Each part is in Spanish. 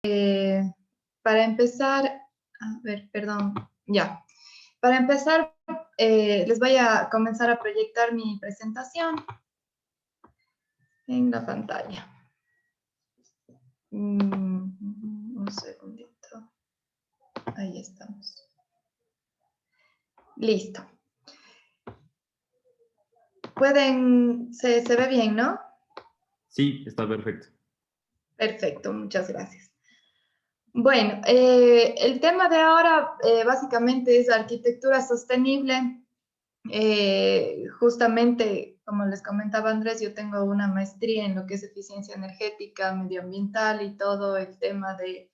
Eh, para empezar, a ver, perdón, ya. Para empezar, les voy a comenzar a proyectar mi presentación en la pantalla. Un segundito. Ahí estamos. Listo. Se ve bien, ¿no? Sí, está perfecto. Perfecto, muchas gracias. Bueno, el tema de ahora básicamente es arquitectura sostenible. Justamente, como les comentaba Andrés, yo tengo una maestría en lo que es eficiencia energética, medioambiental y todo el tema de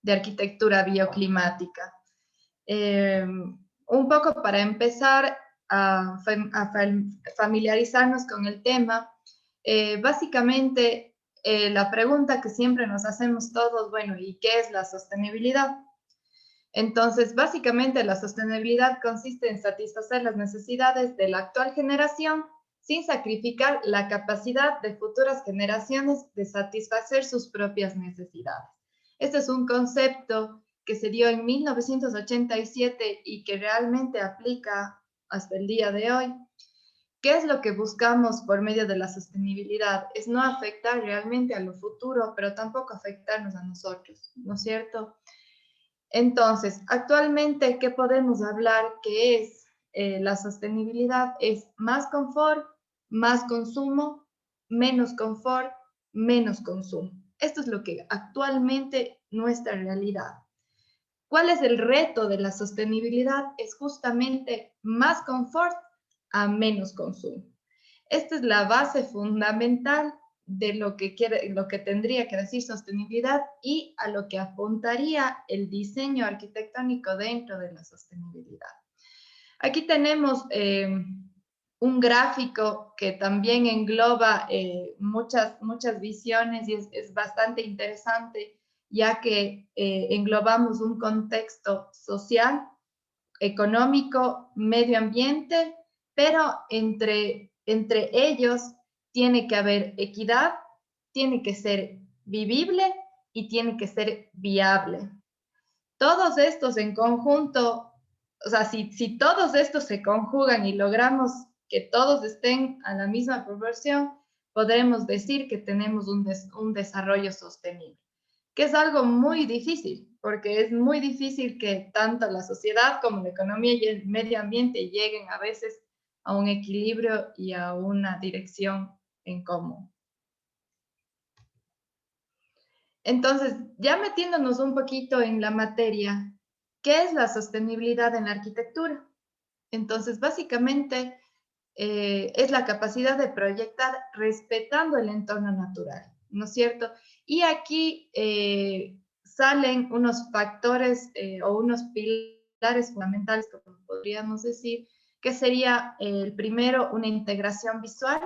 arquitectura bioclimática. Un poco para empezar a familiarizarnos con el tema, básicamente la pregunta que siempre nos hacemos todos, bueno, ¿y qué es la sostenibilidad? Entonces, básicamente la sostenibilidad consiste en satisfacer las necesidades de la actual generación sin sacrificar la capacidad de futuras generaciones de satisfacer sus propias necesidades. Este es un concepto que se dio en 1987 y que realmente aplica hasta el día de hoy. ¿Qué es lo que buscamos por medio de la sostenibilidad? Es no afectar realmente a lo futuro, pero tampoco afectarnos a nosotros, ¿no es cierto? Entonces, actualmente, ¿qué podemos hablar que es la sostenibilidad? Es más confort, más consumo, menos confort, menos consumo. Esto es lo que actualmente nuestra realidad. ¿Cuál es el reto de la sostenibilidad? Es justamente más confort a menos consumo. Esta es la base fundamental de lo que tendría que decir sostenibilidad y a lo que apuntaría el diseño arquitectónico dentro de la sostenibilidad. Aquí tenemos un gráfico que también engloba muchas visiones y es bastante interesante, ya que englobamos un contexto social, económico, medio ambiente, pero entre ellos tiene que haber equidad, tiene que ser vivible y tiene que ser viable. Todos estos en conjunto, o sea, si todos estos se conjugan y logramos que todos estén a la misma proporción, podremos decir que tenemos un desarrollo sostenible, que es algo muy difícil, porque es muy difícil que tanto la sociedad como la economía y el medio ambiente lleguen a veces a un equilibrio y a una dirección en común. Entonces, ya metiéndonos un poquito en la materia, ¿qué es la sostenibilidad en la arquitectura? Entonces, básicamente es la capacidad de proyectar respetando el entorno natural, ¿no es cierto? Y aquí salen unos factores o unos pilares fundamentales, como podríamos decir, que sería el primero, una integración visual,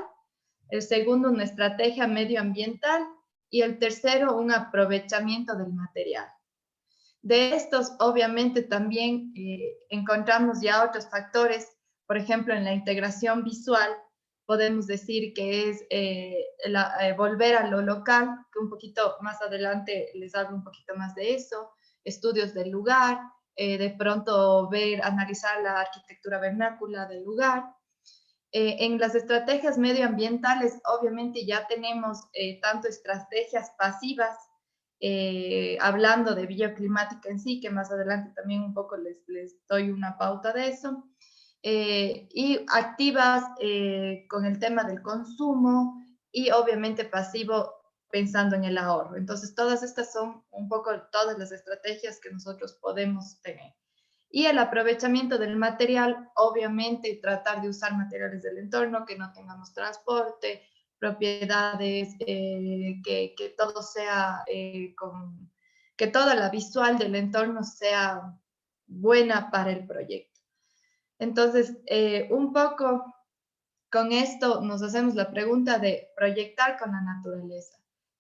el segundo, una estrategia medioambiental y el tercero, un aprovechamiento del material. De estos, obviamente, también encontramos ya otros factores, por ejemplo, en la integración visual, podemos decir que es volver a lo local, que un poquito más adelante les hablo un poquito más de eso, estudios del lugar, de pronto analizar la arquitectura vernácula del lugar. En las estrategias medioambientales, obviamente ya tenemos tanto estrategias pasivas, hablando de bioclimática en sí, que más adelante también un poco les doy una pauta de eso, y activas con el tema del consumo y obviamente pasivo pensando en el ahorro. Entonces, todas estas son un poco todas las estrategias que nosotros podemos tener. Y el aprovechamiento del material, obviamente tratar de usar materiales del entorno, que no tengamos transporte, propiedades, que todo sea que toda la visual del entorno sea buena para el proyecto. Entonces, un poco con esto nos hacemos la pregunta de proyectar con la naturaleza.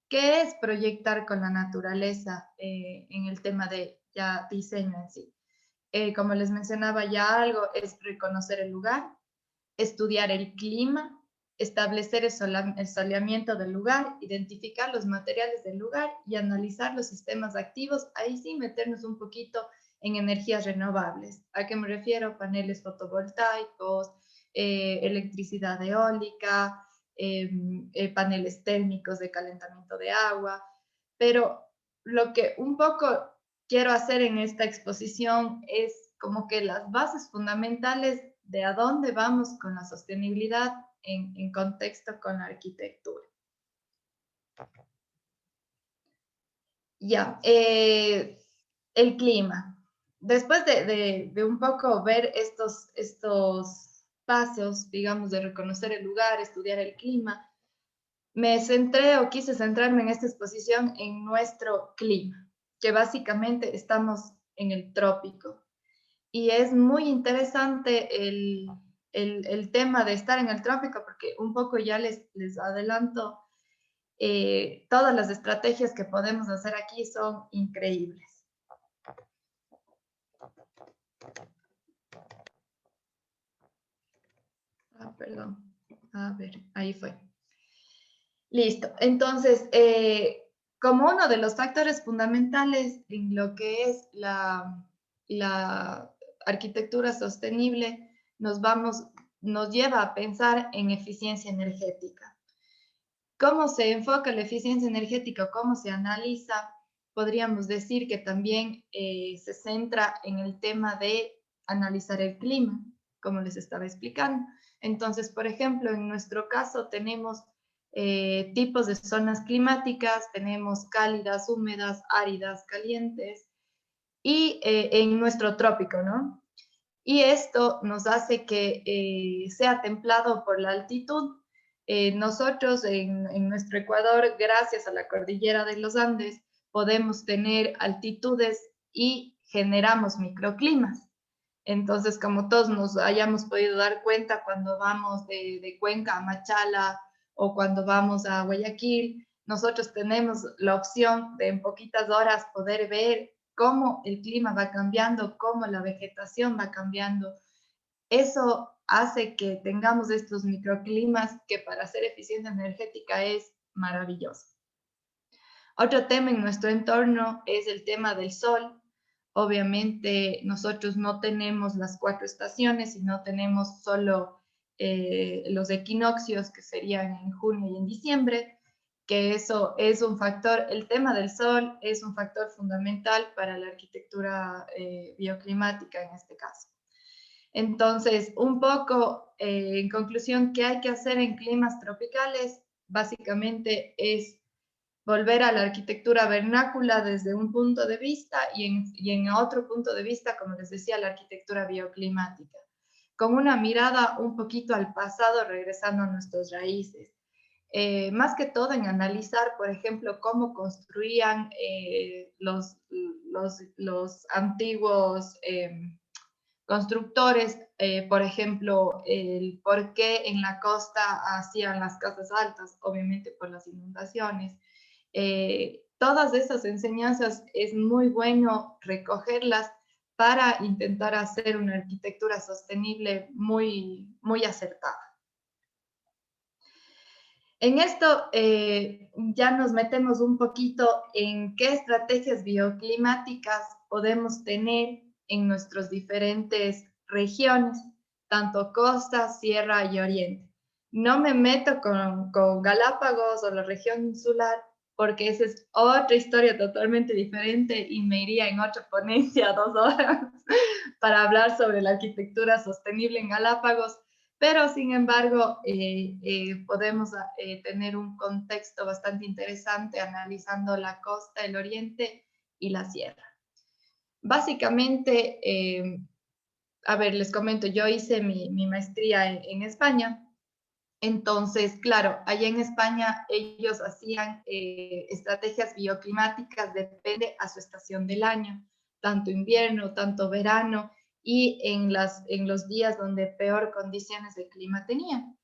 ¿Qué es proyectar con la naturaleza en el tema de ya diseño en sí? Como les mencionaba ya algo, es reconocer el lugar, estudiar el clima, establecer el soleamiento del lugar, identificar los materiales del lugar y analizar los sistemas activos. Ahí sí meternos un poquito en energías renovables. ¿A qué me refiero? Paneles fotovoltaicos, electricidad eólica, paneles térmicos de calentamiento de agua. Pero lo que un poco quiero hacer en esta exposición es como que las bases fundamentales de a dónde vamos con la sostenibilidad en contexto con la arquitectura. Ya, el clima. Después de un poco ver estos pasos, digamos, de reconocer el lugar, estudiar el clima, me centré o quise centrarme en esta exposición en nuestro clima, que básicamente estamos en el trópico. Y es muy interesante el tema de estar en el trópico, porque un poco ya les adelanto, todas las estrategias que podemos hacer aquí son increíbles. Perdón. A ver, ahí fue. Listo. Entonces, como uno de los factores fundamentales en lo que es la arquitectura sostenible, nos lleva a pensar en eficiencia energética. ¿Cómo se enfoca la eficiencia energética? ¿Cómo se analiza? Podríamos decir que también se centra en el tema de analizar el clima, como les estaba explicando. Entonces, por ejemplo, en nuestro caso tenemos tipos de zonas climáticas, tenemos cálidas, húmedas, áridas, calientes, y en nuestro trópico, ¿no? Y esto nos hace que sea templado por la altitud. Nosotros en nuestro Ecuador, gracias a la cordillera de los Andes, podemos tener altitudes y generamos microclimas. Entonces, como todos nos hayamos podido dar cuenta cuando vamos de Cuenca a Machala o cuando vamos a Guayaquil, nosotros tenemos la opción de en poquitas horas poder ver cómo el clima va cambiando, cómo la vegetación va cambiando. Eso hace que tengamos estos microclimas que para hacer eficiencia energética es maravilloso. Otro tema en nuestro entorno es el tema del sol. Obviamente nosotros no tenemos las 4 estaciones, sino tenemos solo los equinoccios, que serían en junio y en diciembre, que eso es un factor, el tema del sol es un factor fundamental para la arquitectura bioclimática en este caso. Entonces, un poco en conclusión, ¿qué hay que hacer en climas tropicales? Básicamente es volver a la arquitectura vernácula desde un punto de vista y en otro punto de vista, como les decía, la arquitectura bioclimática, con una mirada un poquito al pasado, regresando a nuestras raíces. Más que todo en analizar, por ejemplo, cómo construían los antiguos constructores, por ejemplo, el por qué en la costa hacían las casas altas, obviamente por las inundaciones. Todas esas enseñanzas es muy bueno recogerlas para intentar hacer una arquitectura sostenible muy acertada. En esto ya nos metemos un poquito en qué estrategias bioclimáticas podemos tener en nuestras diferentes regiones, tanto costa, sierra y oriente. No me meto con Galápagos o la región insular, porque esa es otra historia totalmente diferente y me iría en otra ponencia 2 horas para hablar sobre la arquitectura sostenible en Galápagos, pero sin embargo podemos tener un contexto bastante interesante analizando la costa, el oriente y la sierra. Básicamente, a ver, les comento, yo hice mi maestría en España. Entonces, claro, allá en España ellos hacían estrategias bioclimáticas, depende a su estación del año, tanto invierno, tanto verano, y en los días donde peor condiciones de clima tenían.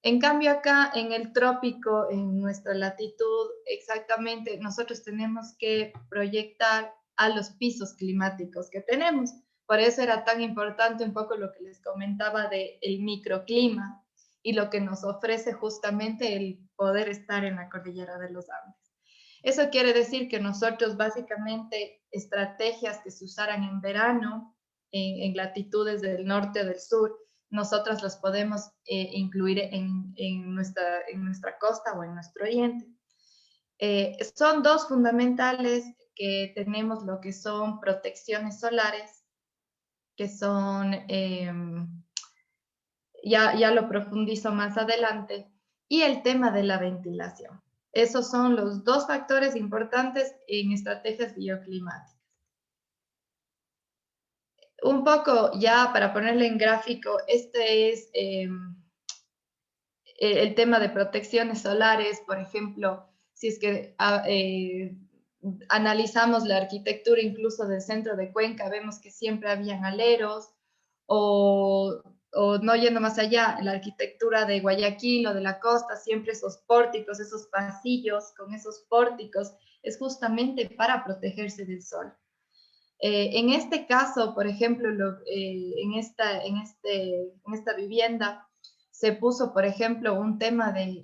En cambio acá en el trópico, en nuestra latitud, exactamente, nosotros tenemos que proyectar a los pisos climáticos que tenemos. Por eso era tan importante un poco lo que les comentaba del microclima. y lo que nos ofrece justamente el poder estar en la cordillera de los Andes. Eso quiere decir que nosotros básicamente estrategias que se usaran en verano en latitudes del norte o del sur, nosotros las podemos incluir en nuestra costa o en nuestro oriente. Son dos fundamentales que tenemos lo que son protecciones solares, que son, ya lo profundizo más adelante, y el tema de la ventilación. Esos son los dos factores importantes en estrategias bioclimáticas. Un poco ya para ponerle en gráfico, este es el tema de protecciones solares, por ejemplo, si es que analizamos la arquitectura incluso del centro de Cuenca, vemos que siempre habían aleros, o no yendo más allá, la arquitectura de Guayaquil o de la costa, siempre esos pórticos, esos pasillos con esos pórticos, es justamente para protegerse del sol. En este caso, por ejemplo, en esta vivienda se puso, por ejemplo, un tema de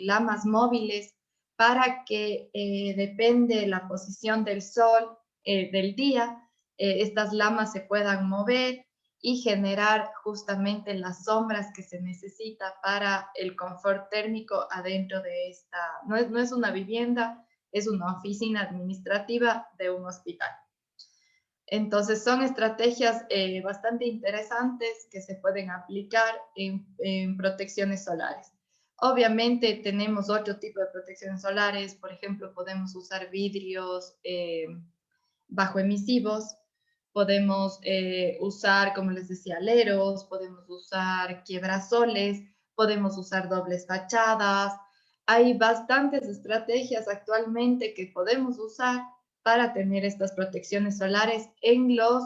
lamas móviles para que depende la posición del sol, del día, estas lamas se puedan mover y generar justamente las sombras que se necesita para el confort térmico adentro de esta, no es una vivienda, es una oficina administrativa de un hospital. Entonces son estrategias bastante interesantes que se pueden aplicar en protecciones solares. Obviamente tenemos otro tipo de protecciones solares, por ejemplo, podemos usar vidrios bajo emisivos, podemos usar, como les decía, aleros, podemos usar quiebrasoles, podemos usar dobles fachadas. Hay bastantes estrategias actualmente que podemos usar para tener estas protecciones solares en los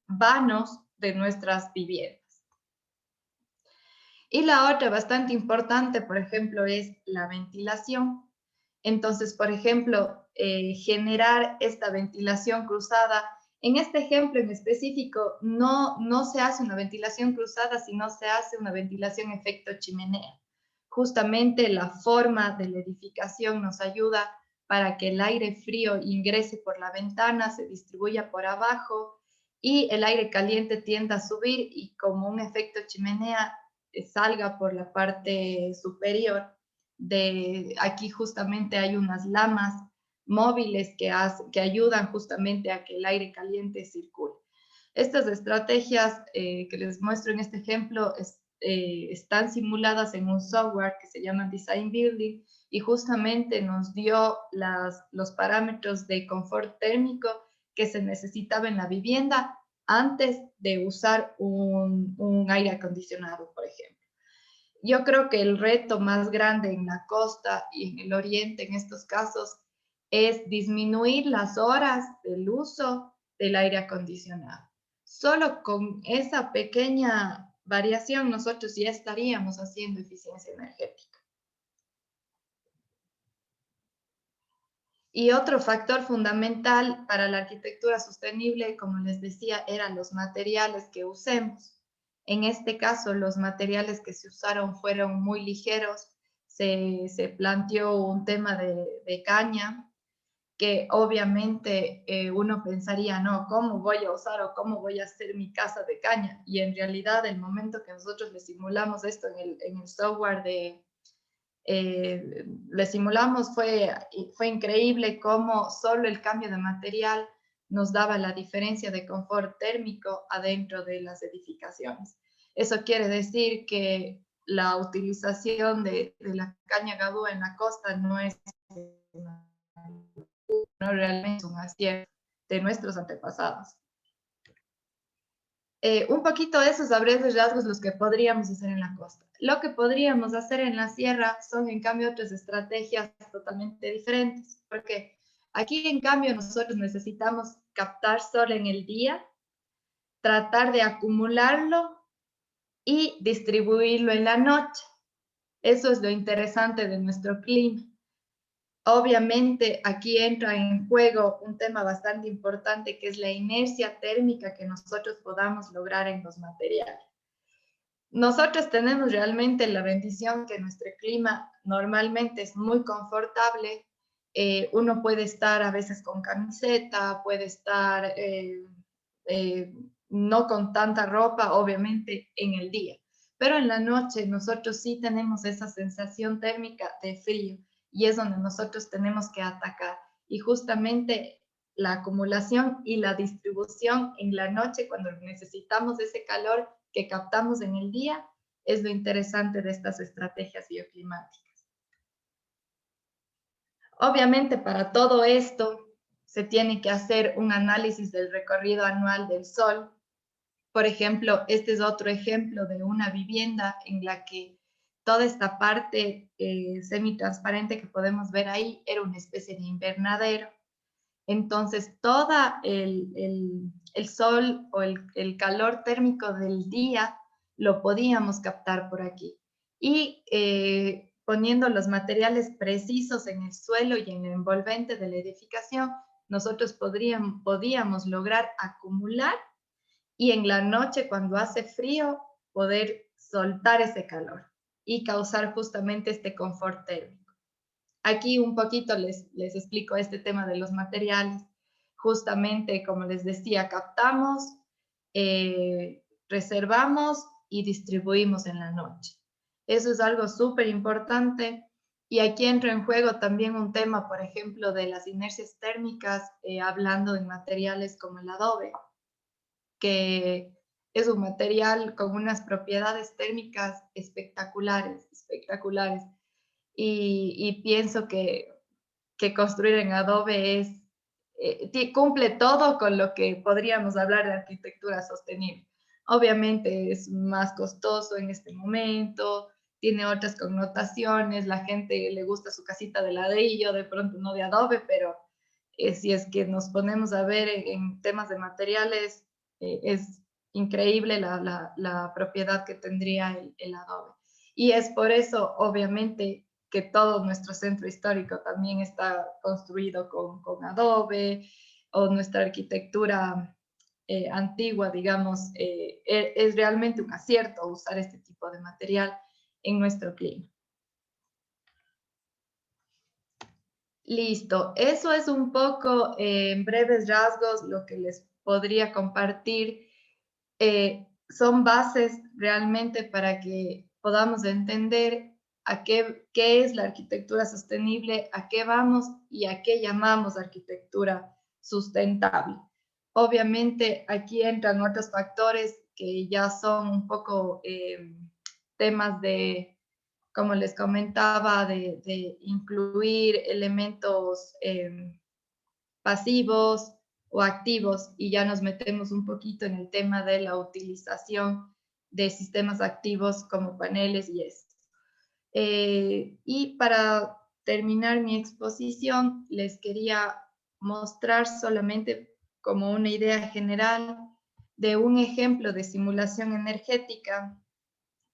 vanos de nuestras viviendas. Y la otra bastante importante, por ejemplo, es la ventilación. Entonces, por ejemplo, generar esta ventilación cruzada. En este ejemplo en específico, no se hace una ventilación cruzada, sino se hace una ventilación efecto chimenea. Justamente la forma de la edificación nos ayuda para que el aire frío ingrese por la ventana, se distribuya por abajo y el aire caliente tienda a subir y como un efecto chimenea salga por la parte superior. Aquí justamente hay unas lamas móviles que ayudan justamente a que el aire caliente circule. Estas estrategias que les muestro en este ejemplo están simuladas en un software que se llama Design Building y justamente nos dio los parámetros de confort térmico que se necesitaba en la vivienda antes de usar un aire acondicionado, por ejemplo. Yo creo que el reto más grande en la costa y en el oriente en estos casos es disminuir las horas del uso del aire acondicionado. Solo con esa pequeña variación nosotros ya estaríamos haciendo eficiencia energética. Y otro factor fundamental para la arquitectura sostenible, como les decía, eran los materiales que usemos. En este caso, los materiales que se usaron fueron muy ligeros. Se planteó un tema de caña, que obviamente uno pensaría, no, ¿cómo voy a usar o cómo voy a hacer mi casa de caña? Y en realidad, el momento que nosotros le simulamos esto en el software le simulamos, fue increíble cómo solo el cambio de material nos daba la diferencia de confort térmico adentro de las edificaciones. Eso quiere decir que la utilización de la caña gadúa en la costa no es realmente un acierto de nuestros antepasados. Un poquito de esos a grandes rasgos los que podríamos hacer en la costa. Lo que podríamos hacer en la sierra son en cambio otras estrategias totalmente diferentes, porque aquí en cambio nosotros necesitamos captar sol en el día, tratar de acumularlo y distribuirlo en la noche. Eso es lo interesante de nuestro clima. Obviamente aquí entra en juego un tema bastante importante que es la inercia térmica que nosotros podamos lograr en los materiales. Nosotros tenemos realmente la bendición que nuestro clima normalmente es muy confortable. Uno puede estar a veces con camiseta, puede estar eh, no con tanta ropa, obviamente, en el día. Pero en la noche nosotros sí tenemos esa sensación térmica de frío y es donde nosotros tenemos que atacar. Y justamente la acumulación y la distribución en la noche, cuando necesitamos ese calor que captamos en el día, es lo interesante de estas estrategias bioclimáticas. Obviamente, para todo esto se tiene que hacer un análisis del recorrido anual del Sol. Por ejemplo, este es otro ejemplo de una vivienda en la que toda esta parte semitransparente que podemos ver ahí era una especie de invernadero. Entonces, todo el sol o el calor térmico del día lo podíamos captar por aquí. Y poniendo los materiales precisos en el suelo y en el envolvente de la edificación, nosotros podíamos lograr acumular y en la noche, cuando hace frío, poder soltar ese calor y causar justamente este confort térmico. Aquí un poquito les explico este tema de los materiales. Justamente, como les decía, captamos, reservamos y distribuimos en la noche. Eso es algo súper importante. Y aquí entra en juego también un tema, por ejemplo, de las inercias térmicas, hablando de materiales como el adobe, que es un material con unas propiedades térmicas espectaculares, espectaculares. Y pienso que construir en Adobe cumple todo con lo que podríamos hablar de arquitectura sostenible. Obviamente es más costoso en este momento, tiene otras connotaciones, la gente le gusta su casita de ladrillo, de pronto no de Adobe, pero si es que nos ponemos a ver en temas de materiales, es increíble la propiedad que tendría el Adobe. Y es por eso, obviamente, que todo nuestro centro histórico también está construido con adobe, o nuestra arquitectura antigua, digamos, es realmente un acierto usar este tipo de material en nuestro clima. Listo, eso es un poco en breves rasgos lo que les podría compartir. Son bases realmente para que podamos entender qué es la arquitectura sostenible, a qué vamos y a qué llamamos arquitectura sustentable. Obviamente aquí entran otros factores que ya son un poco temas de, como les comentaba, de incluir elementos pasivos o activos, y ya nos metemos un poquito en el tema de la utilización de sistemas activos como paneles y esto. Y para terminar mi exposición, les quería mostrar solamente como una idea general de un ejemplo de simulación energética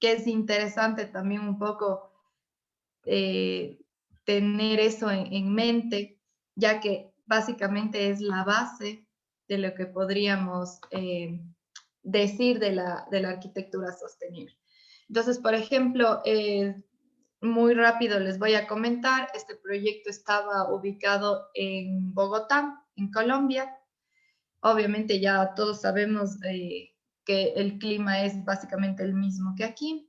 que es interesante también un poco tener eso en mente, ya que básicamente es la base de lo que podríamos decir de la arquitectura sostenible. Entonces, por ejemplo, muy rápido les voy a comentar, este proyecto estaba ubicado en Bogotá, en Colombia. Obviamente ya todos sabemos que el clima es básicamente el mismo que aquí.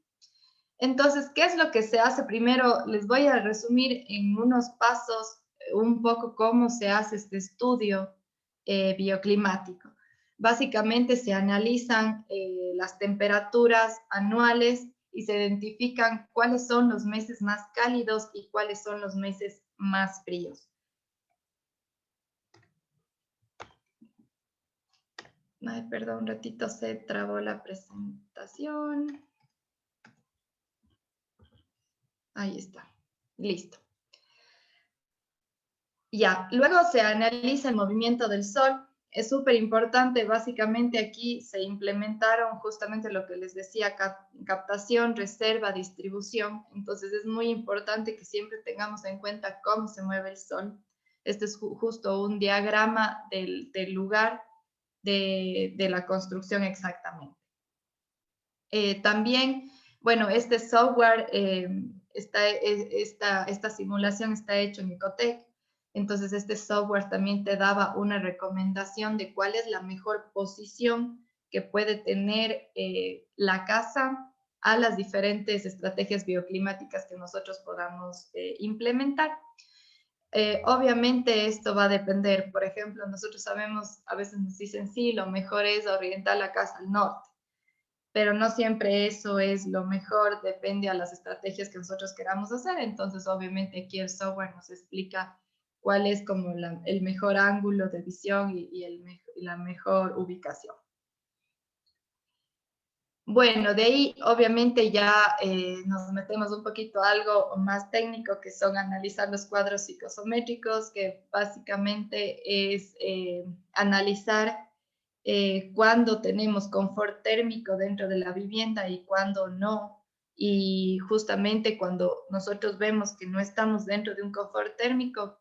Entonces, ¿qué es lo que se hace? Primero, les voy a resumir en unos pasos un poco cómo se hace este estudio bioclimático. Básicamente se analizan las temperaturas anuales y se identifican cuáles son los meses más cálidos y cuáles son los meses más fríos. Ay, perdón, un ratito se trabó la presentación. Ahí está, listo. Ya, luego se analiza el movimiento del Sol. Es súper importante, básicamente aquí se implementaron justamente lo que les decía, captación, reserva, distribución. Entonces es muy importante que siempre tengamos en cuenta cómo se mueve el Sol. Este es justo un diagrama del lugar de la construcción exactamente. También, bueno, este software, esta simulación está hecho en Ecotec, entonces este software también te daba una recomendación de cuál es la mejor posición que puede tener la casa a las diferentes estrategias bioclimáticas que nosotros podamos implementar. Obviamente esto va a depender, por ejemplo, nosotros sabemos, a veces nos dicen, sí, lo mejor es orientar la casa al norte, pero no siempre eso es lo mejor, depende a las estrategias que nosotros queramos hacer. Entonces, obviamente aquí el software nos explica cuál es como el mejor ángulo de visión y la mejor ubicación. Bueno, de ahí obviamente ya nos metemos un poquito a algo más técnico, que son analizar los cuadros psicosométricos, que básicamente es analizar cuándo tenemos confort térmico dentro de la vivienda y cuándo no. Y justamente cuando nosotros vemos que no estamos dentro de un confort térmico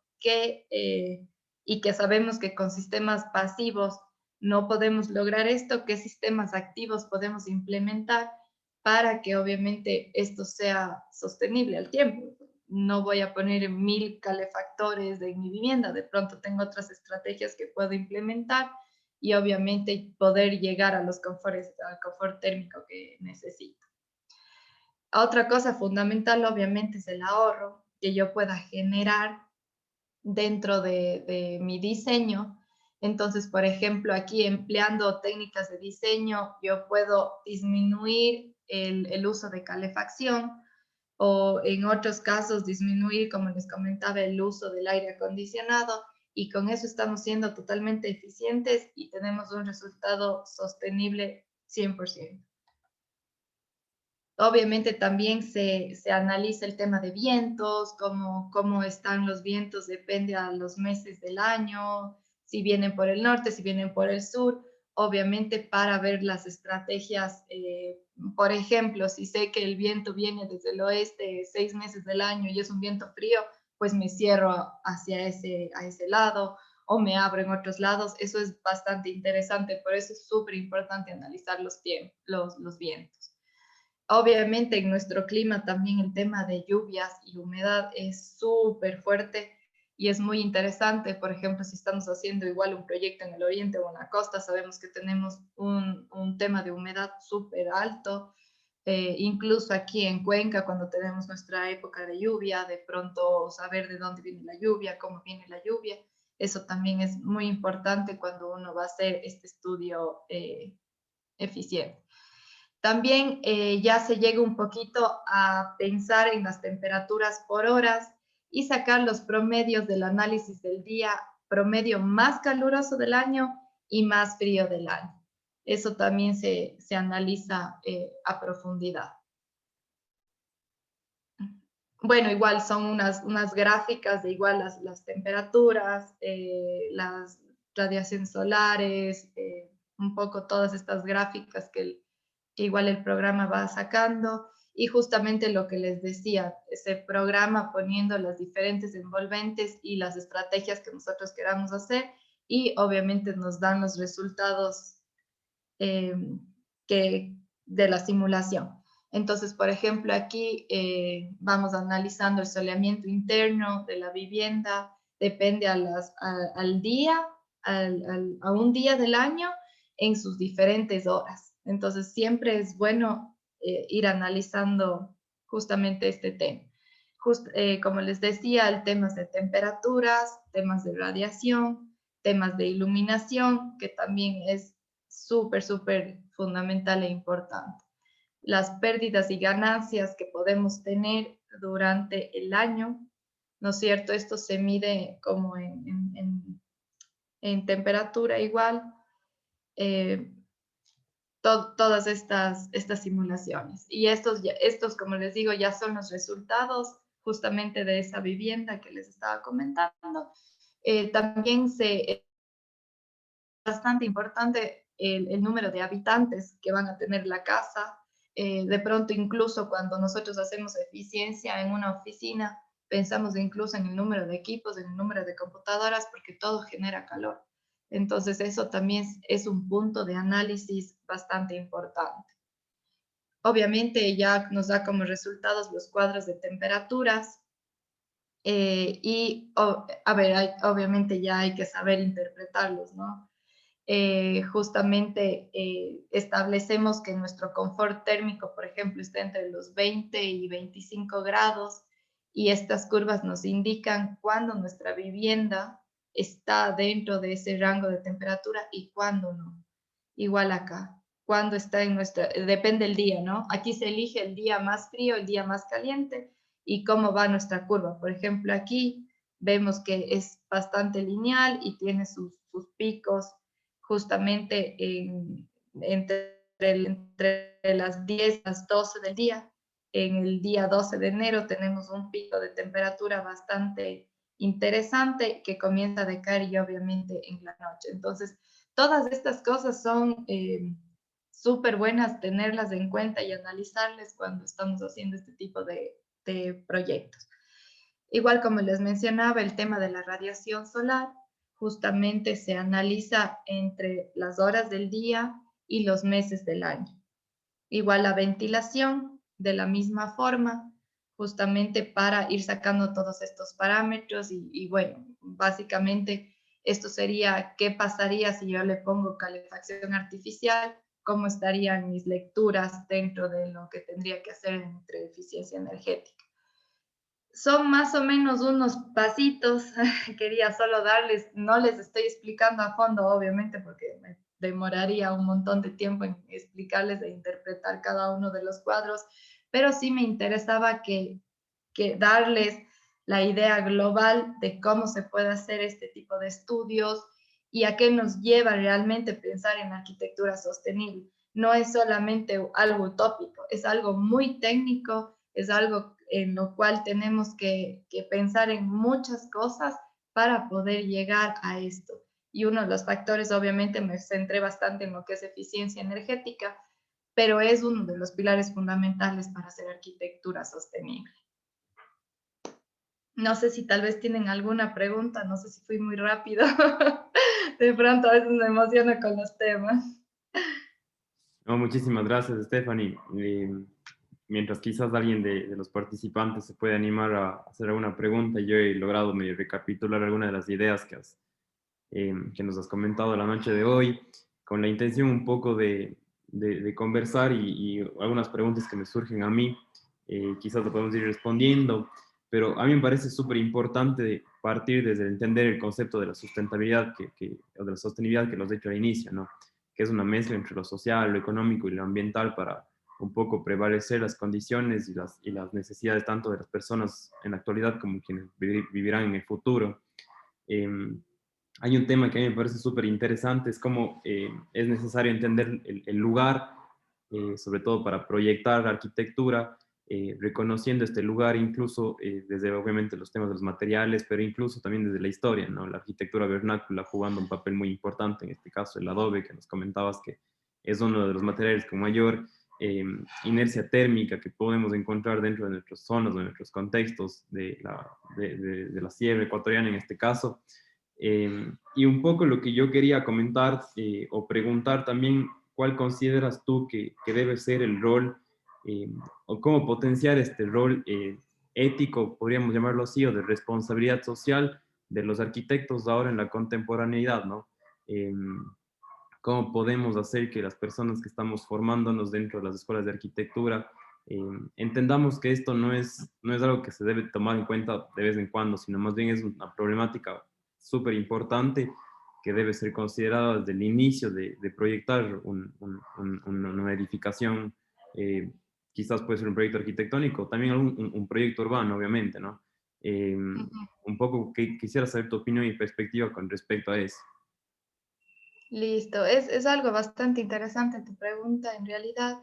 y que sabemos que con sistemas pasivos no podemos lograr esto, qué sistemas activos podemos implementar para que obviamente esto sea sostenible al tiempo. No voy a poner 1000 calefactores en mi vivienda, de pronto tengo otras estrategias que puedo implementar y obviamente poder llegar a los confortes, al confort térmico que necesito. Otra cosa fundamental obviamente es el ahorro que yo pueda generar dentro de mi diseño. Entonces, por ejemplo, aquí empleando técnicas de diseño, yo puedo disminuir el uso de calefacción o en otros casos disminuir, como les comentaba, el uso del aire acondicionado, y con eso estamos siendo totalmente eficientes y tenemos un resultado sostenible 100%. Obviamente también se analiza el tema de vientos, cómo están los vientos, depende a los meses del año, si vienen por el norte, si vienen por el sur, obviamente para ver las estrategias. Por ejemplo, si sé que el viento viene desde el oeste 6 meses del año y es un viento frío, pues me cierro hacia a ese lado o me abro en otros lados. Eso es bastante interesante, por eso es súper importante analizar los vientos. Obviamente en nuestro clima también el tema de lluvias y humedad es súper fuerte y es muy interesante. Por ejemplo, si estamos haciendo igual un proyecto en el oriente o en la costa, sabemos que tenemos un tema de humedad súper alto. Incluso aquí en Cuenca, cuando tenemos nuestra época de lluvia, de pronto saber de dónde viene la lluvia, cómo viene la lluvia, eso también es muy importante cuando uno va a hacer este estudio eficiente. También ya se llega un poquito a pensar en las temperaturas por horas y sacar los promedios del análisis del día, promedio más caluroso del año y más frío del año. Eso también se analiza a profundidad. Bueno, igual son unas gráficas de igual las temperaturas, las radiaciones solares, un poco todas estas gráficas que igual el programa va sacando, y justamente lo que les decía, ese programa poniendo las diferentes envolventes y las estrategias que nosotros queramos hacer, y obviamente nos dan los resultados eh, de la simulación. Entonces, por ejemplo, aquí vamos analizando el soleamiento interno de la vivienda, depende al día, a un día del año en sus diferentes horas. Entonces, siempre es bueno ir analizando justamente este tema. Como les decía, el temas de temperaturas, temas de radiación, temas de iluminación, que también es súper fundamental e importante. Las pérdidas y ganancias que podemos tener durante el año, ¿no es cierto? Esto se mide como en temperatura igual. Todas estas simulaciones. Y estos, como les digo, ya son los resultados justamente de esa vivienda que les estaba comentando. También es bastante importante el número de habitantes que van a tener la casa. De pronto, incluso cuando nosotros hacemos eficiencia en una oficina, pensamos incluso en el número de equipos, en el número de computadoras, porque todo genera calor. Entonces, eso también es un punto de análisis bastante importante. Obviamente ya nos da como resultados los cuadros de temperaturas. A ver, obviamente ya hay que saber interpretarlos, ¿no? Justamente establecemos que nuestro confort térmico, por ejemplo, está entre los 20 y 25 grados y estas curvas nos indican cuándo nuestra vivienda está dentro de ese rango de temperatura y cuándo no. Igual acá, cuándo está en nuestra, depende del día, ¿no? Aquí se elige el día más frío, el día más caliente y cómo va nuestra curva. Por ejemplo, aquí vemos que es bastante lineal y tiene sus picos justamente entre las 10 y las 12 del día. En el día 12 de enero tenemos un pico de temperatura bastante interesante que comienza a decaer y obviamente en la noche. Entonces, todas estas cosas son súper buenas tenerlas en cuenta y analizarles cuando estamos haciendo este tipo de proyectos. Igual como les mencionaba, el tema de la radiación solar justamente se analiza entre las horas del día y los meses del año. Igual la ventilación, de la misma forma, justamente para ir sacando todos estos parámetros y bueno, básicamente esto sería qué pasaría si yo le pongo calefacción artificial, cómo estarían mis lecturas dentro de lo que tendría que hacer entre eficiencia energética. Son más o menos unos pasitos, quería solo darles, no les estoy explicando a fondo, obviamente, porque me demoraría un montón de tiempo en explicarles e interpretar cada uno de los cuadros, pero sí me interesaba que darles la idea global de cómo se puede hacer este tipo de estudios y a qué nos lleva realmente pensar en arquitectura sostenible. No es solamente algo utópico, es algo muy técnico, es algo en lo cual tenemos que pensar en muchas cosas para poder llegar a esto. Y uno de los factores, obviamente, me centré bastante en lo que es eficiencia energética, pero es uno de los pilares fundamentales para hacer arquitectura sostenible. No sé si tal vez tienen alguna pregunta, no sé si fui muy rápido. De pronto a veces me emociono con los temas. No, muchísimas gracias, Stephanie. Mientras quizás alguien de los participantes se puede animar a hacer alguna pregunta, yo he logrado medio recapitular algunas de las ideas que nos has comentado la noche de hoy, con la intención un poco de conversar y algunas preguntas que me surgen a mí, quizás lo podemos ir respondiendo, pero a mí me parece súper importante partir desde entender el concepto de la sustentabilidad o de la sostenibilidad que lo has dicho al inicio, ¿no? Que es una mezcla entre lo social, lo económico y lo ambiental para un poco prevalecer las condiciones y las necesidades tanto de las personas en la actualidad como quienes vivirán en el futuro. Eh, Hay un tema que a mí me parece súper interesante, es cómo es necesario entender el lugar, sobre todo para proyectar la arquitectura, reconociendo este lugar incluso desde obviamente los temas de los materiales, pero incluso también desde la historia, ¿no? La arquitectura vernácula jugando un papel muy importante, en este caso el adobe, que nos comentabas que es uno de los materiales con mayor inercia térmica que podemos encontrar dentro de nuestras zonas, de nuestros contextos, de la sierra ecuatoriana en este caso. Y un poco lo que yo quería comentar o preguntar también, ¿cuál consideras tú que debe ser el rol o cómo potenciar este rol ético, podríamos llamarlo así, o de responsabilidad social de los arquitectos ahora en la contemporaneidad, ¿no? Eh, ¿Cómo podemos hacer que las personas que estamos formándonos dentro de las escuelas de arquitectura entendamos que esto no es algo que se debe tomar en cuenta de vez en cuando, sino más bien es una problemática súper importante que debe ser considerada desde el inicio de proyectar una edificación, quizás puede ser un proyecto arquitectónico, también un proyecto urbano, obviamente, ¿no? Un poco quisiera saber tu opinión y perspectiva con respecto a eso. Listo, es algo bastante interesante tu pregunta en realidad.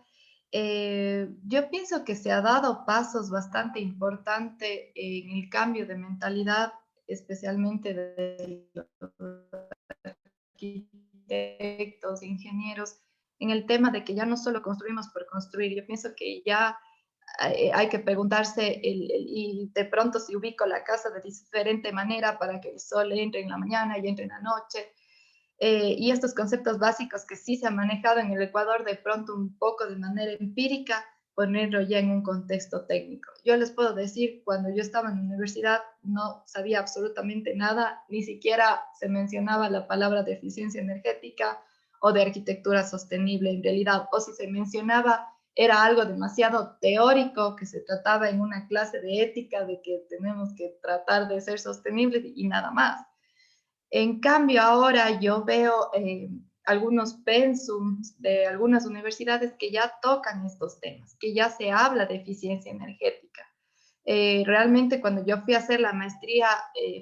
Yo pienso que se ha dado pasos bastante importantes en el cambio de mentalidad, especialmente de los arquitectos, ingenieros, en el tema de que ya no solo construimos por construir. Yo pienso que ya hay que preguntarse y de pronto si ubico la casa de diferente manera para que el sol entre en la mañana y entre en la noche. y estos conceptos básicos que sí se han manejado en el Ecuador de pronto un poco de manera empírica, ponerlo ya en un contexto técnico. Yo les puedo decir, cuando yo estaba en la universidad no sabía absolutamente nada, ni siquiera se mencionaba la palabra de eficiencia energética o de arquitectura sostenible en realidad, o si se mencionaba era algo demasiado teórico que se trataba en una clase de ética de que tenemos que tratar de ser sostenibles y nada más. En cambio, ahora yo veo algunos pensums de algunas universidades que ya tocan estos temas, que ya se habla de eficiencia energética. Realmente cuando yo fui a hacer la maestría,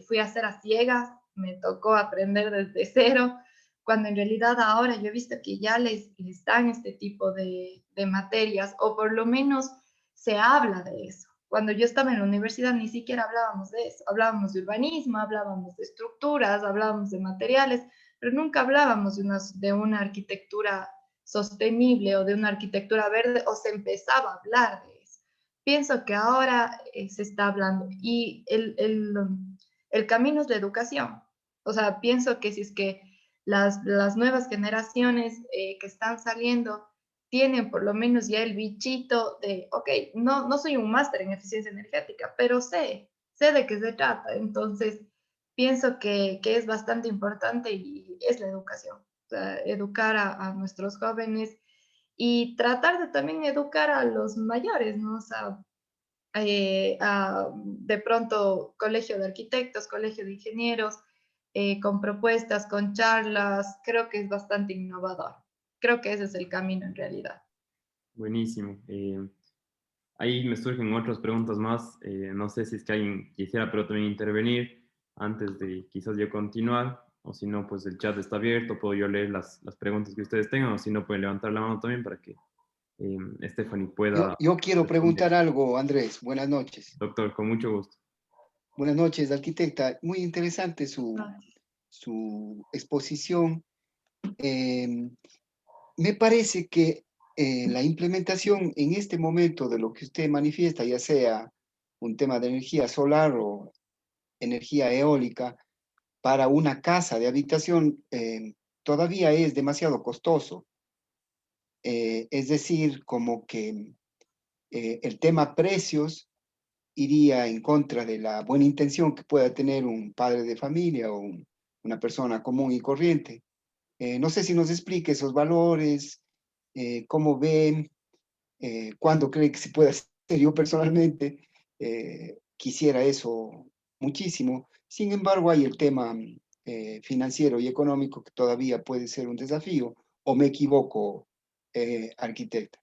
fui a hacer a ciegas, me tocó aprender desde cero, cuando en realidad ahora yo he visto que ya les dan este tipo de materias, o por lo menos se habla de eso. Cuando yo estaba en la universidad ni siquiera hablábamos de eso, hablábamos de urbanismo, hablábamos de estructuras, hablábamos de materiales, pero nunca hablábamos de una arquitectura sostenible o de una arquitectura verde, o se empezaba a hablar de eso. Pienso que ahora se está hablando y el camino es la educación. O sea, pienso que si es que las nuevas generaciones que están saliendo tienen por lo menos ya el bichito de, ok, no soy un máster en eficiencia energética, pero sé de qué se trata. Entonces, pienso que es bastante importante y es la educación. O sea, educar a nuestros jóvenes y tratar de también educar a los mayores, ¿no? O sea, de pronto colegio de arquitectos, colegio de ingenieros, con propuestas, con charlas, creo que es bastante innovador. Creo que ese es el camino en realidad. Buenísimo. Ahí me surgen otras preguntas más. No sé si es que alguien quisiera, pero también intervenir antes de quizás yo continuar, o si no, pues el chat está abierto, puedo yo leer las preguntas que ustedes tengan, o si no, pueden levantar la mano también para que Stephanie pueda Yo quiero responder. preguntar algo, Andrés. Buenas noches. Doctor, con mucho gusto. Buenas noches, arquitecta. Muy interesante Ah, su exposición. Eh, Me parece que la implementación en este momento de lo que usted manifiesta, ya sea un tema de energía solar o energía eólica, para una casa de habitación, todavía es demasiado costoso. Es decir, como que el tema precios iría en contra de la buena intención que pueda tener un padre de familia o una persona común y corriente. No sé si nos explique esos valores, cómo ven, cuándo cree que se puede hacer. Yo personalmente quisiera eso muchísimo. Sin embargo, hay el tema financiero y económico que todavía puede ser un desafío. ¿O me equivoco, arquitecta?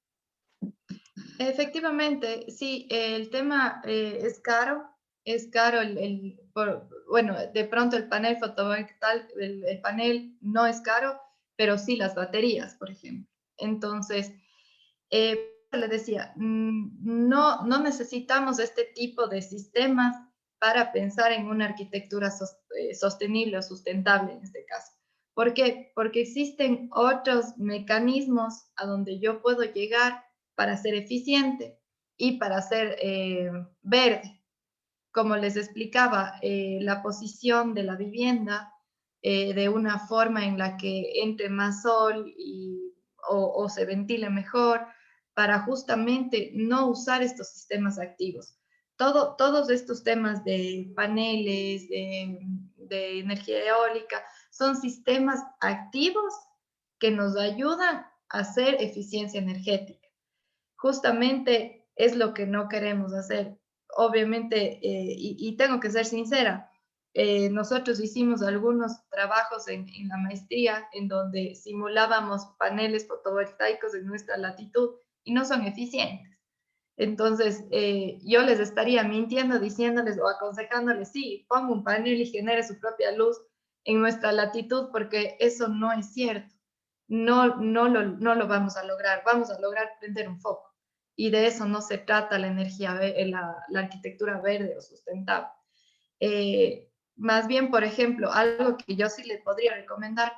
efectivamente, sí, el tema es caro bueno, de pronto el panel fotovoltaico, el panel no es caro, pero sí las baterías, por ejemplo. Entonces, le decía, no necesitamos este tipo de sistemas para pensar en una arquitectura sostenible o sustentable en este caso. ¿Por qué? Porque existen otros mecanismos a donde yo puedo llegar para ser eficiente y para ser verde. Como les explicaba, la posición de la vivienda de una forma en la que entre más sol o se ventile mejor, para justamente no usar estos sistemas activos. Todos estos temas de paneles, de energía eólica, son sistemas activos que nos ayudan a hacer eficiencia energética. Justamente es lo que no queremos hacer. Obviamente, y tengo que ser sincera, nosotros hicimos algunos trabajos en la maestría en donde simulábamos paneles fotovoltaicos en nuestra latitud y no son eficientes. Entonces, yo les estaría mintiendo diciéndoles o aconsejándoles, sí, ponga un panel y genere su propia luz en nuestra latitud, porque eso no es cierto. No lo vamos a lograr. Vamos a lograr prender un foco. Y de eso no se trata la energía, la arquitectura verde o sustentable. Más bien, por ejemplo, algo que yo sí le podría recomendar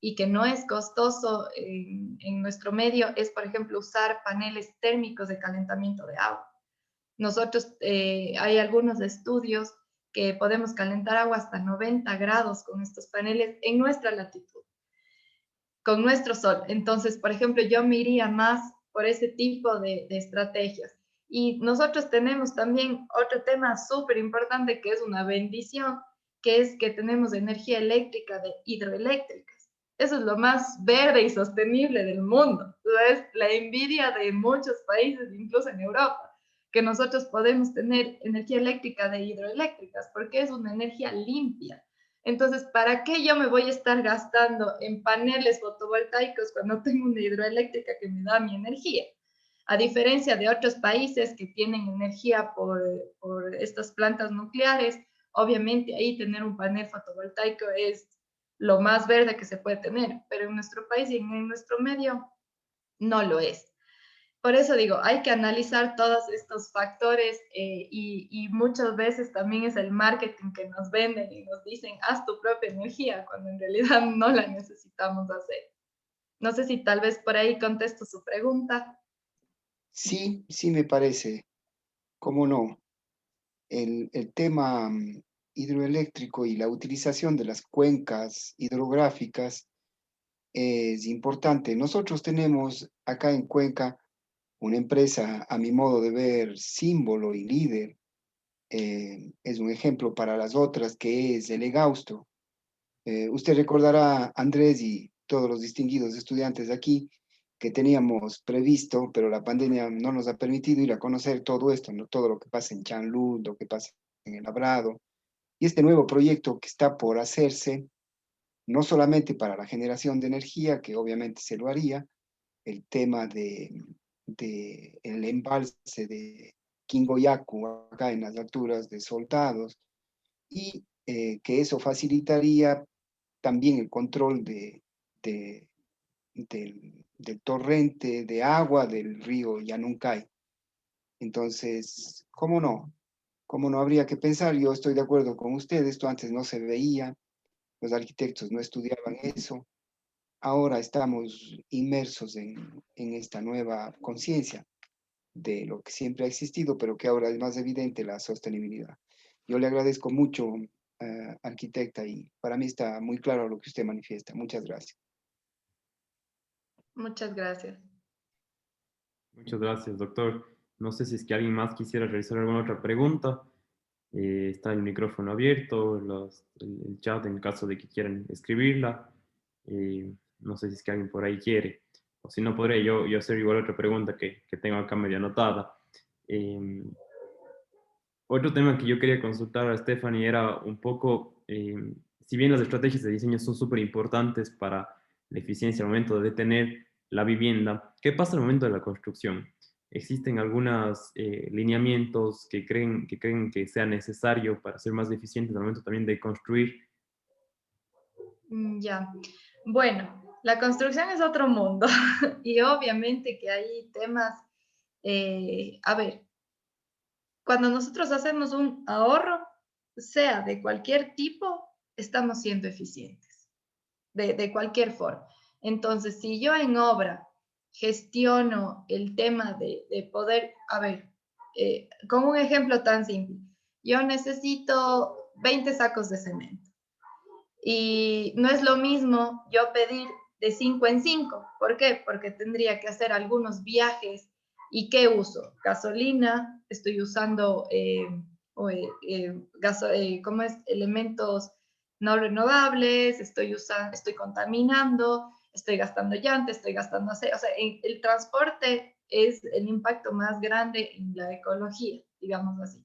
y que no es costoso en nuestro medio es, por ejemplo, usar paneles térmicos de calentamiento de agua. Nosotros, hay algunos estudios que podemos calentar agua hasta 90 grados con estos paneles en nuestra latitud. con nuestro sol. Entonces, por ejemplo, yo me iría más por ese tipo de estrategias. Y nosotros tenemos también otro tema súper importante que es una bendición, que es que tenemos energía eléctrica de hidroeléctricas. Eso es lo más verde y sostenible del mundo. Es la envidia de muchos países, incluso en Europa, que nosotros podemos tener energía eléctrica de hidroeléctricas, porque es una energía limpia. Entonces, ¿para qué yo me voy a estar gastando en paneles fotovoltaicos cuando tengo una hidroeléctrica que me da mi energía? A diferencia de otros países que tienen energía por estas plantas nucleares, obviamente ahí tener un panel fotovoltaico es lo más verde que se puede tener, pero en nuestro país y en nuestro medio no lo es. Por eso digo, hay que analizar todos estos factores y muchas veces también es el marketing que nos venden y nos dicen, haz tu propia energía, cuando en realidad no la necesitamos hacer. No sé si tal vez por ahí contesto su pregunta. Sí, sí me parece, cómo no. El tema hidroeléctrico y la utilización de las cuencas hidrográficas es importante. Nosotros tenemos acá en Cuenca una empresa, a mi modo de ver, símbolo y líder. Es un ejemplo para las otras, que es el Egausto. Usted recordará, Andrés y todos los distinguidos estudiantes de aquí, que teníamos previsto, pero la pandemia no nos ha permitido ir a conocer todo esto, ¿no? Todo lo que pasa en Chanlud, lo que pasa en el Labrado, y este nuevo proyecto que está por hacerse, no solamente para la generación de energía, que obviamente se lo haría, el tema de el embalse de Quingoyacu, acá en las alturas de Soldados, y que eso facilitaría también el control del torrente de agua del río Yanuncay. Entonces, ¿cómo no? ¿Cómo no habría que pensar? Yo estoy de acuerdo con usted, esto antes no se veía, los arquitectos no estudiaban eso, ahora estamos inmersos en esta nueva conciencia de lo que siempre ha existido, pero que ahora es más evidente, la sostenibilidad. Yo le agradezco mucho, arquitecta, y para mí está muy claro lo que usted manifiesta. Muchas gracias. Muchas gracias. Muchas gracias, doctor. No sé si es que alguien más quisiera realizar alguna otra pregunta. Está el micrófono abierto, el chat en caso de que quieran escribirla. No sé si es que alguien por ahí quiere. O si no, podré yo hacer igual otra pregunta que tengo acá medio anotada. Otro tema que yo quería consultar a Stephanie era un poco, si bien las estrategias de diseño son súper importantes para la eficiencia al momento de detener la vivienda, ¿qué pasa al momento de la construcción? ¿Existen algunos lineamientos que creen que sea necesario para ser más eficientes al momento también de construir? Ya. Bueno, la construcción es otro mundo y obviamente que hay temas, a ver, cuando nosotros hacemos un ahorro, sea de cualquier tipo, estamos siendo eficientes, de cualquier forma. Entonces, si yo en obra gestiono el tema de poder, a ver, con un ejemplo tan simple, yo necesito 20 sacos de cemento y no es lo mismo yo pedir de 5 en 5. ¿Por qué? Porque tendría que hacer algunos viajes. ¿Y qué uso? Gasolina, estoy usando ¿cómo es? Elementos no renovables, estoy contaminando, estoy gastando llantas, estoy gastando aceite. O sea, el transporte es el impacto más grande en la ecología, digamos así.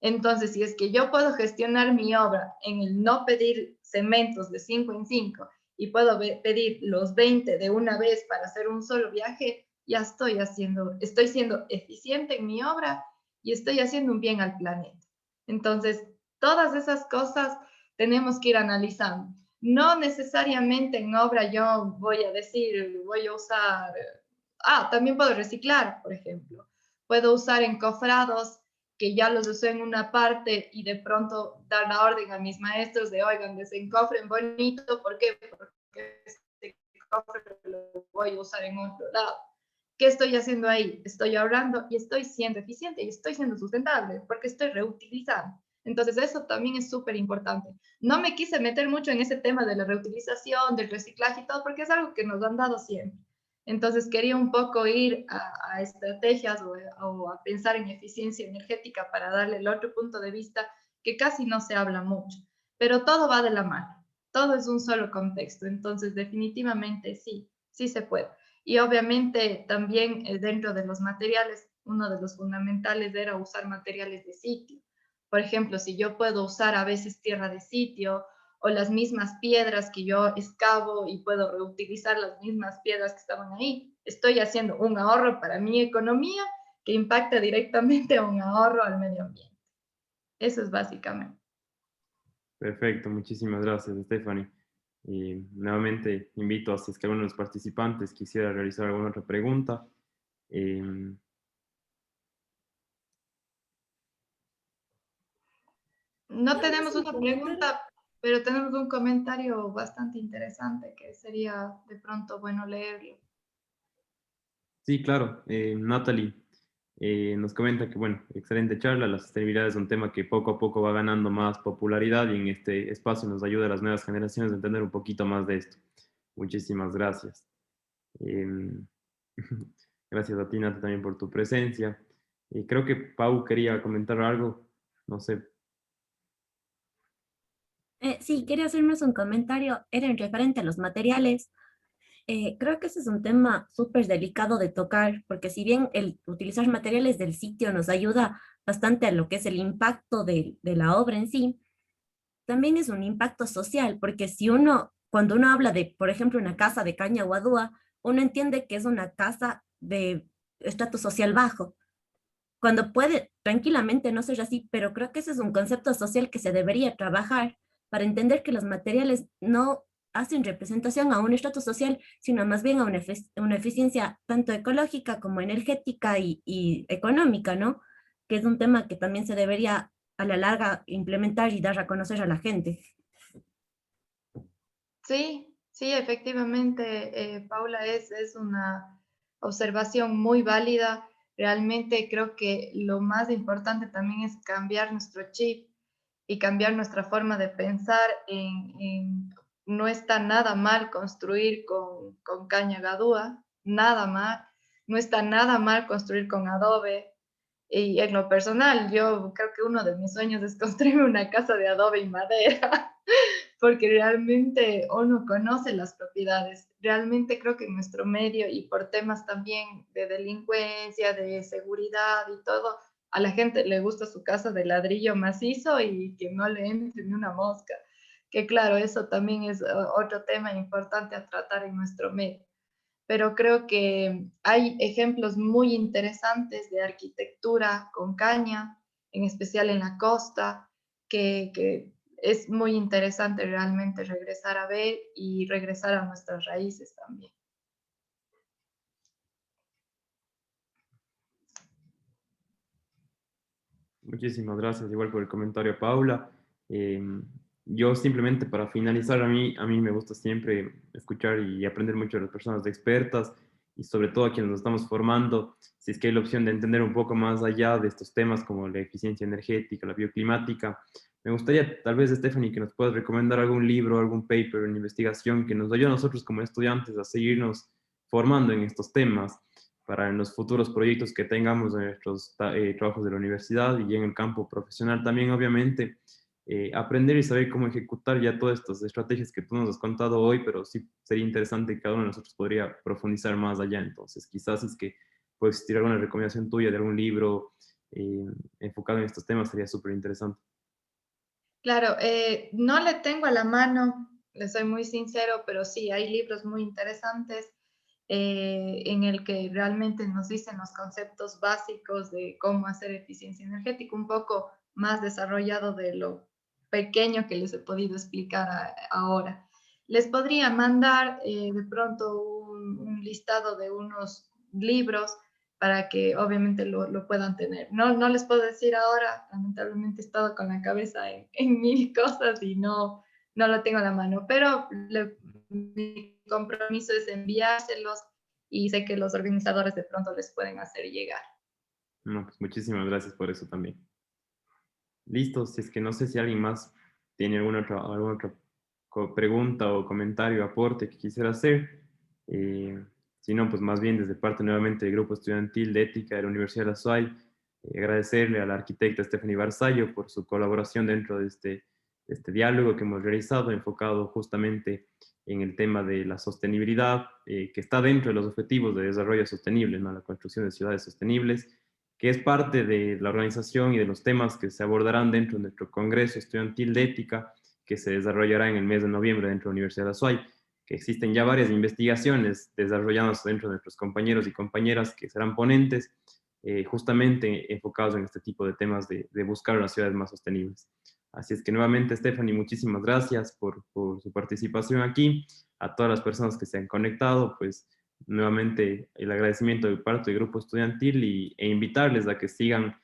Entonces, si es que yo puedo gestionar mi obra en el no pedir cementos de 5 en 5 y puedo pedir los 20 de una vez para hacer un solo viaje, ya estoy siendo eficiente en mi obra y estoy haciendo un bien al planeta. Entonces, todas esas cosas tenemos que ir analizando. No necesariamente en obra yo voy a decir, voy a usar, también puedo reciclar, por ejemplo. Puedo usar encofrados que ya los usé en una parte y de pronto dar la orden a mis maestros de, oigan, desencofren bonito, ¿por qué? Porque este cofre lo voy a usar en otro lado. ¿Qué estoy haciendo ahí? Estoy ahorrando y estoy siendo eficiente y estoy siendo sustentable porque estoy reutilizando. Entonces eso también es súper importante. No me quise meter mucho en ese tema de la reutilización, del reciclaje y todo, porque es algo que nos han dado siempre. Entonces quería un poco ir a estrategias o a pensar en eficiencia energética para darle el otro punto de vista que casi no se habla mucho, pero todo va de la mano, todo es un solo contexto, entonces definitivamente sí, sí se puede. Y obviamente también dentro de los materiales, uno de los fundamentales era usar materiales de sitio. Por ejemplo, si yo puedo usar a veces tierra de sitio o las mismas piedras que yo excavo y puedo reutilizar las mismas piedras que estaban ahí, estoy haciendo un ahorro para mi economía que impacta directamente a un ahorro al medio ambiente. Eso es básicamente. Perfecto, muchísimas gracias, Stephanie. Y nuevamente invito a si es que alguno de los participantes quisiera realizar alguna otra pregunta. Eh, No Nada más tenemos un una comentario. pregunta, pero tenemos un comentario bastante interesante que sería de pronto bueno leerlo. sí, claro, Natalie nos comenta que, bueno, excelente charla, la sostenibilidad es un tema que poco a poco va ganando más popularidad y en este espacio nos ayuda a las nuevas generaciones a entender un poquito más de esto. Muchísimas gracias. Em, gracias a ti, Nata, también por tu presencia. Y creo que Pau quería comentar algo, no sé. Sí, quería hacernos un comentario, era en referente a los materiales. Creo que ese es un tema súper delicado de tocar, porque si bien el utilizar materiales del sitio nos ayuda bastante a lo que es el impacto de la obra en sí, también es un impacto social, porque si uno, cuando uno habla de, por ejemplo, una casa de caña o adúa, uno entiende que es una casa de estrato social bajo, cuando puede tranquilamente no ser así, pero creo que ese es un concepto social que se debería trabajar para entender que los materiales no hacen representación a un estrato social, sino más bien a una eficiencia tanto ecológica como energética y económica, ¿no? Que es un tema que también se debería a la larga implementar y dar a conocer a la gente. Sí, sí, efectivamente, Paula, es una observación muy válida. Realmente creo que lo más importante también es cambiar nuestro chip y cambiar nuestra forma de pensar no está nada mal construir con caña gadúa, nada mal, no está nada mal construir con adobe. Y en lo personal, yo creo que uno de mis sueños es construir una casa de adobe y madera, porque realmente uno conoce las propiedades. Realmente creo que en nuestro medio y por temas también de delincuencia, de seguridad y todo, a la gente le gusta su casa de ladrillo macizo y que no le entre ni una mosca. Que claro, eso también es otro tema importante a tratar en nuestro medio. Pero creo que hay ejemplos muy interesantes de arquitectura con caña, en especial en la costa, que es muy interesante realmente regresar a ver y regresar a nuestras raíces también. Muchísimas gracias, igual por el comentario, Paula. Eh, yo simplemente para finalizar, a mí me gusta siempre escuchar y aprender mucho de las personas expertas y sobre todo a quienes nos estamos formando, si es que hay la opción de entender un poco más allá de estos temas como la eficiencia energética, la bioclimática. Me gustaría tal vez, Stephanie, que nos puedas recomendar algún libro, algún paper, una investigación que nos ayude a nosotros como estudiantes a seguirnos formando en estos temas para en los futuros proyectos que tengamos en nuestros trabajos de la universidad y en el campo profesional también, obviamente, aprender y saber cómo ejecutar ya todas estas estrategias que tú nos has contado hoy, pero sí sería interesante que cada uno de nosotros podría profundizar más allá. Entonces, quizás es que puede existir alguna recomendación tuya de algún libro enfocado en estos temas, sería súper interesante. Claro, no le tengo a la mano, le soy muy sincero, pero sí, hay libros muy interesantes en el que realmente nos dicen los conceptos básicos de cómo hacer eficiencia energética, un poco más desarrollado de lo pequeño que les he podido explicar ahora. Les podría mandar de pronto un listado de unos libros para que obviamente lo puedan tener. No, no les puedo decir ahora, lamentablemente he estado con la cabeza en mil cosas y no lo tengo a la mano, pero mi compromiso es enviárselos y sé que los organizadores de pronto les pueden hacer llegar. No, pues muchísimas gracias por eso también. listo, si es que no sé si alguien más tiene alguna otra pregunta o comentario, aporte que quisiera hacer. Si no, pues más bien desde parte nuevamente del Grupo Estudiantil de Ética de la Universidad de la SUAY, agradecerle a la arquitecta Stephanie Barzallo por su colaboración dentro de este diálogo que hemos realizado, enfocado justamente en el tema de la sostenibilidad, que está dentro de los objetivos de desarrollo sostenible, ¿no? La construcción de ciudades sostenibles, que es parte de la organización y de los temas que se abordarán dentro de nuestro Congreso Estudiantil de Ética, que se desarrollará en el mes de noviembre dentro de la Universidad de la SUAY, que existen ya varias investigaciones desarrolladas dentro de nuestros compañeros y compañeras que serán ponentes, justamente enfocados en este tipo de temas de buscar unas ciudades más sostenibles. Así es que nuevamente, Stephanie, muchísimas gracias por su participación aquí. A todas las personas que se han conectado, pues nuevamente el agradecimiento de parte del grupo estudiantil e invitarles a que sigan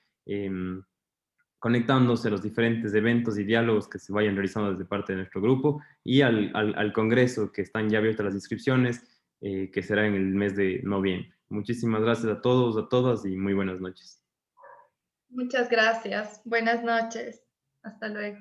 conectándose a los diferentes eventos y diálogos que se vayan realizando desde parte de nuestro grupo y al congreso que están ya abiertas las inscripciones, que será en el mes de noviembre. Muchísimas gracias a todos, a todas y muy buenas noches. Muchas gracias. Buenas noches. Hasta luego.